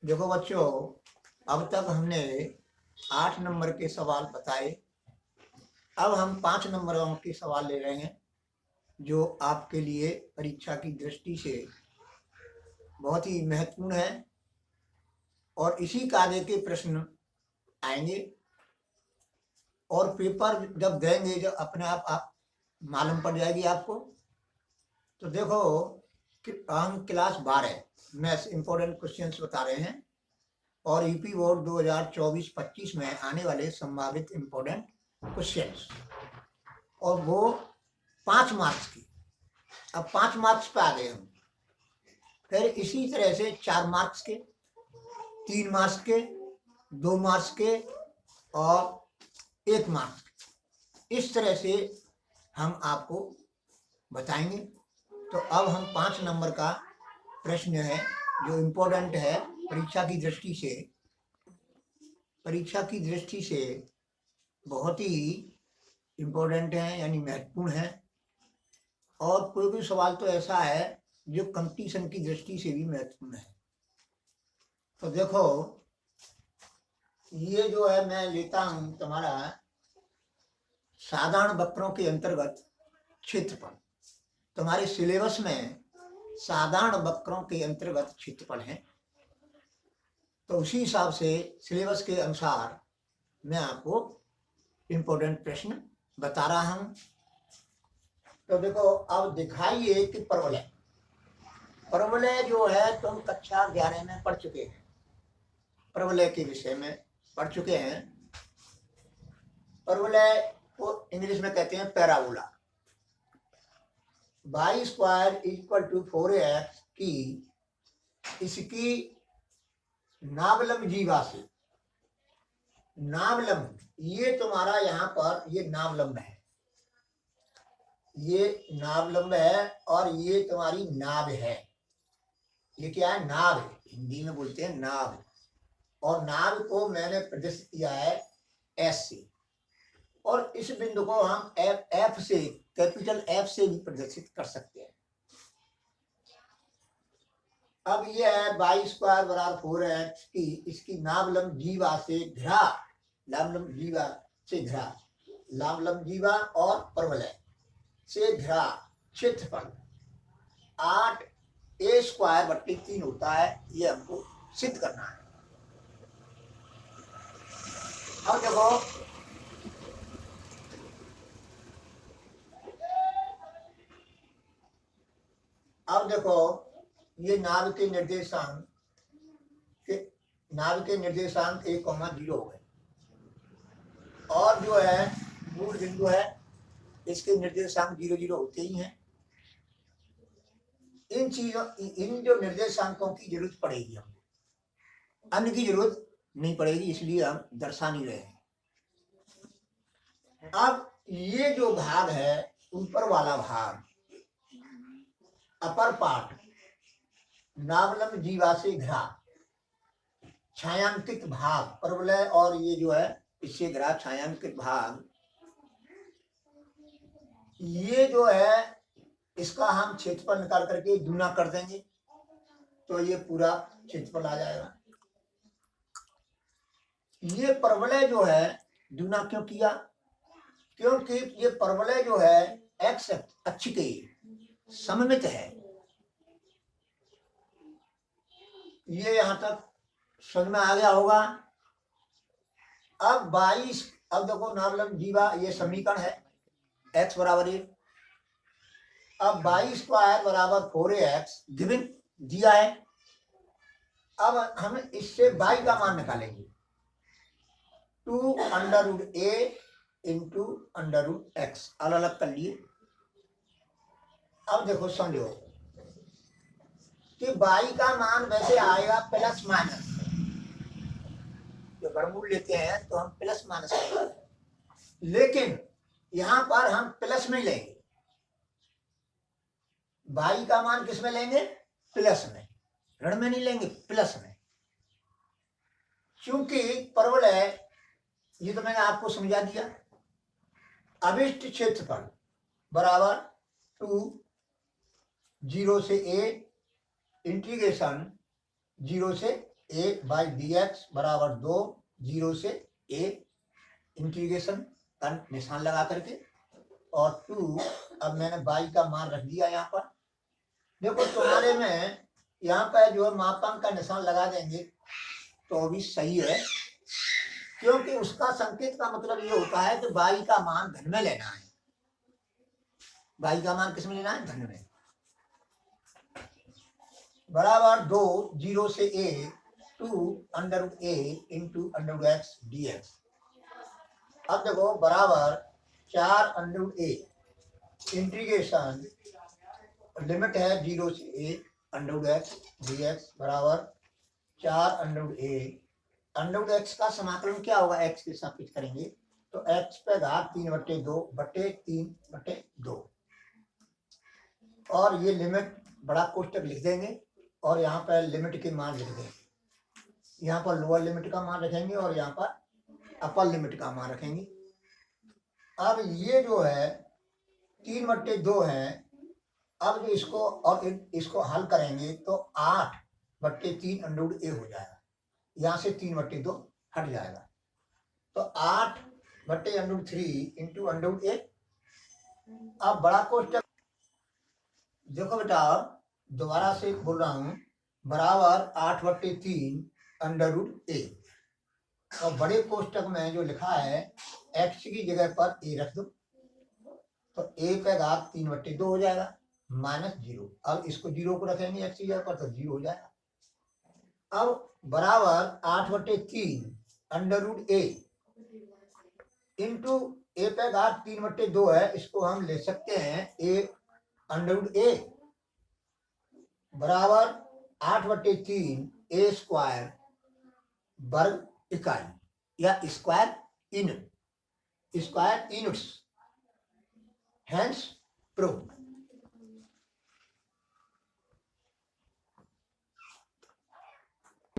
देखो बच्चों, अब तक हमने 8 नंबर के सवाल बताए। अब हम 5 नंबरों के सवाल ले रहे हैं जो आपके लिए परीक्षा की दृष्टि से बहुत ही महत्वपूर्ण है और इसी कार्य के प्रश्न आएंगे और पेपर जब देंगे जब अपने आप मालूम पड़ जाएगी आपको। तो देखो कि हम क्लास 12 मैथ्स इंपॉर्टेंट क्वेश्चंस बता रहे हैं और यूपी बोर्ड 2024-25 में आने वाले संभावित इंपॉर्टेंट क्वेश्चंस, और वो 5 मार्क्स की। अब 5 मार्क्स पे आ गए हम। फिर इसी तरह से 4 मार्क्स के, 3 मार्क्स के, 2 मार्क्स के और 1 मार्क्स के, इस तरह से हम आपको बताएंगे। तो अब हम 5 नंबर का प्रश्न है जो इम्पोर्टेंट है परीक्षा की दृष्टि से बहुत ही इम्पोर्टेंट है, यानी महत्वपूर्ण है। और कोई भी सवाल तो ऐसा है जो कंपटीशन की दृष्टि से भी महत्वपूर्ण है। तो देखो, ये जो है मैं लेता हूं तुम्हारा साधारण वक्रों के अंतर्गत क्षेत्रफल। तुम्हारे सिलेबस में साधारण वक्रों के अंतर्गत क्षेत्रफल है, तो उसी हिसाब से सिलेबस के अनुसार मैं आपको इम्पोर्टेंट प्रश्न बता रहा हूं। तो देखो, अब दिखाइए कि परवलय जो है तुम कक्षा 11 में पढ़ चुके हैं, परवलय के विषय में पढ़ चुके हैं। परवलय को इंग्लिश में कहते हैं पैराबोला। y² = 4x की इसकी नावलंब जीवा से, नावलंब, ये तुम्हारा यहाँ पर ये नावलंब है, ये नावलंब है और ये तुम्हारी नाभ है। ये क्या है? नाभ है, हिंदी में बोलते हैं नाभ। और नाभ को मैंने प्रदर्शित किया है एस से, और इस बिंदु को हम एफ से, कैपिटल एफ से भी प्रदर्शित कर सकते हैं। अब ये है y² = 4x की इसकी नावलंब जीवा से घिरा, नावलंब जीवा से घिरा, नावलंब जीवा और परवलय से घिरा क्षेत्रफल 8a² / 3 होता है। ये हमको सिद्ध करना है। अब देखो, ये नाभ के निर्देशांक 1,0 हो गए, और जो है मूल बिंदु है इसके निर्देशांक 0, 0 होते ही हैं। इन जो निर्देशांकों की जरूरत पड़ेगी हमको, अन्य की जरूरत नहीं पड़ेगी, इसलिए हम दर्शा नहीं रहे हैं। अब ये जो भाग है, ऊपर वाला भाग, अपर पार्ट, नावलंब जीवा से घिरा छायांकित भाग, परवलय और ये जो है इससे घिरा छायांकित भाग, ये जो है इसका हम क्षेत्रफल निकाल करके दूना कर देंगे तो ये पूरा क्षेत्रफल आ जाएगा। ये परवलय जो है दूना क्यों किया? क्योंकि ये परवलय जो है एक्स अक्ष के सममित है। ये यहां तक समझ में आ गया होगा। अब 22, अब देखो नावलंब जीवा, ये समीकरण है x = 1। अब y² = 4x गिवन दिया है। अब हम इससे y का मान निकालेंगे, 2√a × √x, अलग अलग कर लिए। अब देखो समझो कि y का मान वैसे आएगा प्लस माइनस, जो वर्गमूल लेते हैं तो हम प्लस माइनस करते हैं, लेकिन यहां पर हम प्लस में लेंगे। y का मान किस में लेंगे? प्लस में, ऋण में नहीं लेंगे, प्लस में। क्योंकि परवलय, ये तो मैंने आपको समझा दिया, अभिष्ट क्षेत्रफल बराबर 2 0 से a / 0 से ए बाई डी एक्स बराबर 2 0 से ए इंटीग्रेशन का निशान लगा करके, और 2 अब मैंने बाई का मान रख दिया यहाँ पर। देखो तुम्हारे में यहाँ पर जो है मापांक का निशान लगा देंगे तो भी सही है, क्योंकि उसका संकेत का मतलब ये होता है कि बाई का मान धन में लेना है। बाई का मान किस में लेना है? धन में। बराबर 2 0 से a 2 under a into under x d x. अब देखो बराबर 4 अंडर ए इंटीग्रेशन लिमिट है 0 से A under x d x बराबर 4 अंडर ए। अंडर एक्स का समाकलन क्या होगा? एक्स के सापेक्ष करेंगे तो एक्स पे घात 3/2 बटे 3/2, और ये लिमिट बड़ा कोष्टक लिख देंगे और यहाँ पर लिमिट के मान लिख देंगे। यहाँ पर लोअर लिमिट का मान रखेंगे और यहाँ पर अपर लिमिट का मान रखेंगे। अब ये जो है 3/2 है, अब जो इसको और इसको हल करेंगे तो 8/3 अंडर ए हो जाएगा। यहाँ से 3/2 हट जाएगा तो 8/3 इंटू अंडर ए। अब बड़ा कोष्टक देखो बेटा, दोबारा से बोल रहा हूं, बराबर 8/3 अंडर ए, और बड़े कोष्टक में जो लिखा है एक्स की जगह पर ए रख दो तो ए पे घात 3/2 हो जाएगा -0। अब इसको 0 को रखेंगे एक्स की जगह पर तो 0 हो जाएगा। अब बराबर 8/3 अंडर ए इंटू ए पे घात 3/2 है, इसको हम ले सकते हैं ए अंडर ए बराबर 8/3 ए स्क्वायर वर्ग इकाई या स्क्वायर यूनिट्स, हेंस प्रूव।